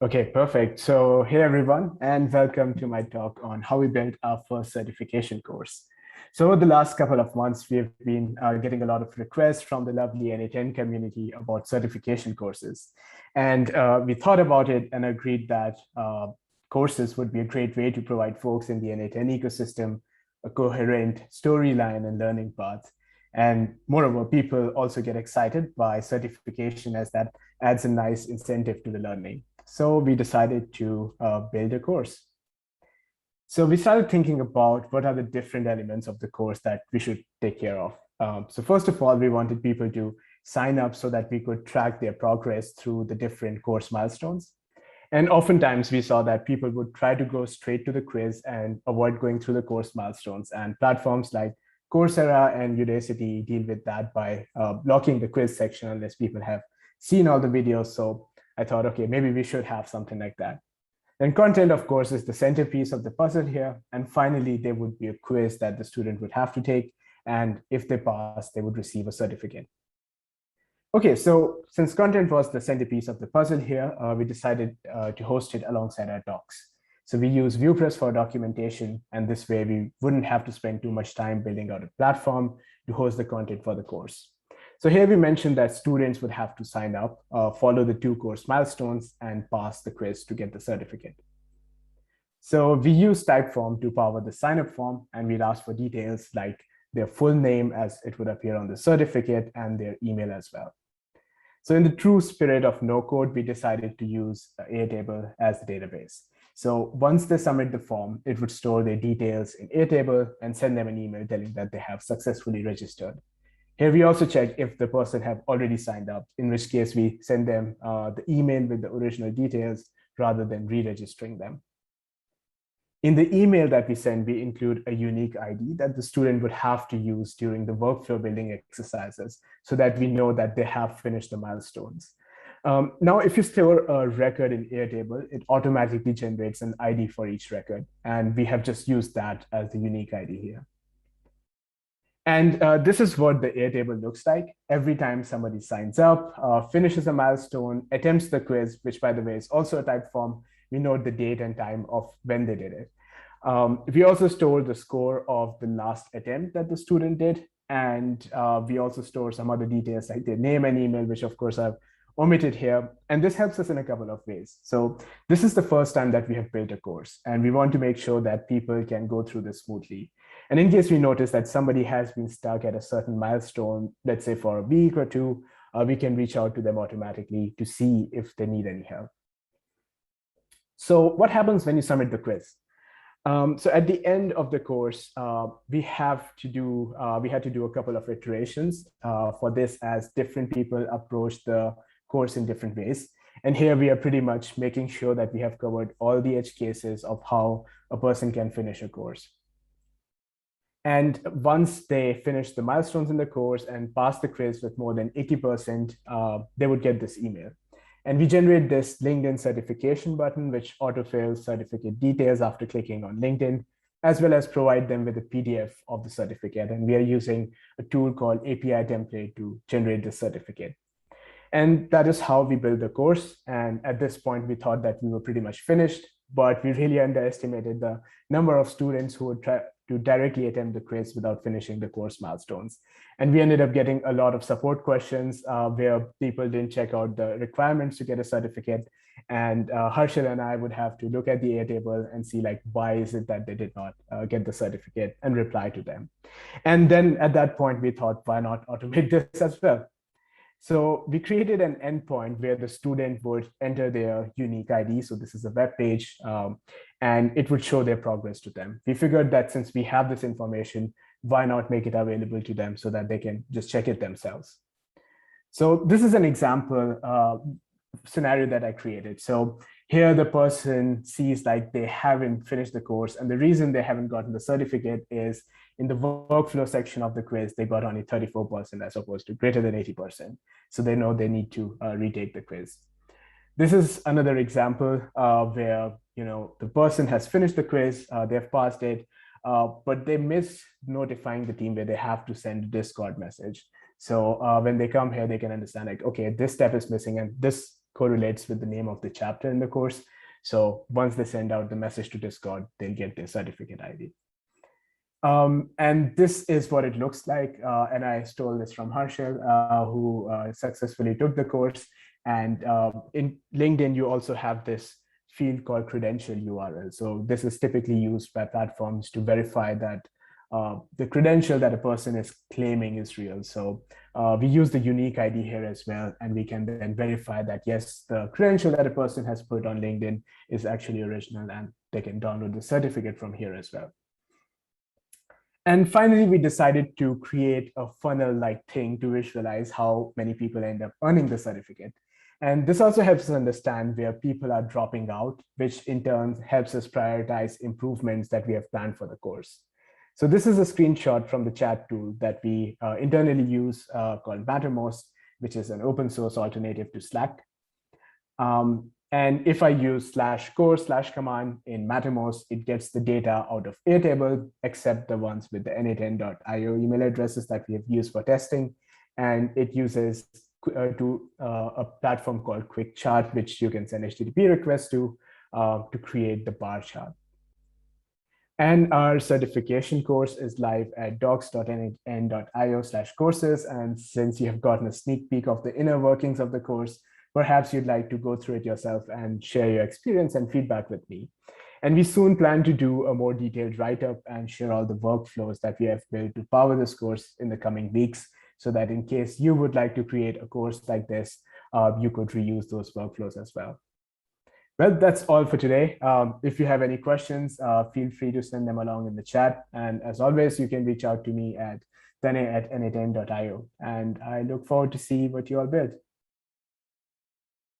Okay, perfect. So, hey everyone, and welcome to my talk on how we built our first certification course. So, over the last couple of months, we've been getting a lot of requests from the lovely NA10 community about certification courses. And we thought about it and agreed that courses would be a great way to provide folks in the NA10 ecosystem a coherent storyline and learning path. And moreover, people also get excited by certification as that adds a nice incentive to the learning. So we decided to build a course. So we started thinking about what are the different elements of the course that we should take care of. So first of all, we wanted people to sign up so that we could track their progress through the different course milestones. And oftentimes we saw that people would try to go straight to the quiz and avoid going through the course milestones. And platforms like Coursera and Udacity deal with that by blocking the quiz section unless people have seen all the videos. So I thought, okay, maybe we should have something like that. Then content, of course, is the centerpiece of the puzzle here. And finally, there would be a quiz that the student would have to take. And if they pass, they would receive a certificate. Okay, so since content was the centerpiece of the puzzle here, we decided to host it alongside our docs. So we use ViewPress for documentation, and this way we wouldn't have to spend too much time building out a platform to host the content for the course. So here we mentioned that students would have to sign up, follow the 2 course milestones, and pass the quiz to get the certificate. So we use Typeform to power the sign-up form, and we'll ask for details like their full name as it would appear on the certificate and their email as well. So in the true spirit of no code, we decided to use Airtable as the database. So once they submit the form, it would store their details in Airtable and send them an email telling that they have successfully registered. Here we also check if the person have already signed up, in which case we send them the email with the original details rather than re-registering them. In the email that we send, we include a unique ID that the student would have to use during the workflow building exercises so that we know that they have finished the milestones. Now, if you store a record in Airtable, it automatically generates an ID for each record. And we have just used that as the unique ID here. And this is what the Airtable looks like. Every time somebody signs up, finishes a milestone, attempts the quiz, which by the way is also a type form, we note the date and time of when they did it. We also store the score of the last attempt that the student did. And we also store some other details like their name and email, which of course I've omitted here. And this helps us in a couple of ways. So this is the first time that we have built a course, and we want to make sure that people can go through this smoothly. And in case we notice that somebody has been stuck at a certain milestone, let's say for a week or 2, we can reach out to them automatically to see if they need any help. So what happens when you submit the quiz? So at the end of the course, we had to do a couple of iterations for this as different people approach the course in different ways. And here we are pretty much making sure that we have covered all the edge cases of how a person can finish a course. And once they finish the milestones in the course and pass the quiz with more than 80%, they would get this email. And we generate this LinkedIn certification button, which autofills certificate details after clicking on LinkedIn, as well as provide them with a PDF of the certificate. And we are using a tool called API template to generate the certificate. And that is how we build the course. And at this point, we thought that we were pretty much finished, but we really underestimated the number of students who would try to directly attempt the quiz without finishing the course milestones. And we ended up getting a lot of support questions where people didn't check out the requirements to get a certificate. And Harshil and I would have to look at the Airtable and see like, why is it that they did not get the certificate and reply to them. And then at that point, we thought, why not automate this as well? So we created an endpoint where the student would enter their unique ID. So this is a web page, and it would show their progress to them. We figured that since we have this information, why not make it available to them so that they can just check it themselves. So this is an example scenario that I created. So here the person sees like they haven't finished the course, and the reason they haven't gotten the certificate is in the workflow section of the quiz, they got only 34% as opposed to greater than 80%. So they know they need to retake the quiz. This is another example where the person has finished the quiz, they've passed it, but they miss notifying the team where they have to send a Discord message. So when they come here, they can understand like, okay, this step is missing and this correlates with the name of the chapter in the course. So once they send out the message to Discord, they'll get their certificate ID. And this is what it looks like. And I stole this from Harshal, who successfully took the course. And in LinkedIn, you also have this field called credential URL. So this is typically used by platforms to verify that the credential that a person is claiming is real. So we use the unique ID here as well, and we can then verify that, yes, the credential that a person has put on LinkedIn is actually original, and they can download the certificate from here as well. And finally, we decided to create a funnel-like thing to visualize how many people end up earning the certificate. And this also helps us understand where people are dropping out, which in turn helps us prioritize improvements that we have planned for the course. So this is a screenshot from the chat tool that we internally use called Mattermost, which is an open source alternative to Slack. And if I use /core/ command in Mattermost, it gets the data out of Airtable, except the ones with the na10.io email addresses that we have used for testing. And it uses a platform called Quick Chart, which you can send HTTP requests to create the bar chart. And our certification course is live at docs.na10.io/courses. And since you have gotten a sneak peek of the inner workings of the course, perhaps you'd like to go through it yourself and share your experience and feedback with me. And we soon plan to do a more detailed write-up and share all the workflows that we have built to power this course in the coming weeks, so that in case you would like to create a course like this, you could reuse those workflows as well. Well, that's all for today. If you have any questions, feel free to send them along in the chat. And as always, you can reach out to me at Tanay@na10.io. And I look forward to see what you all build.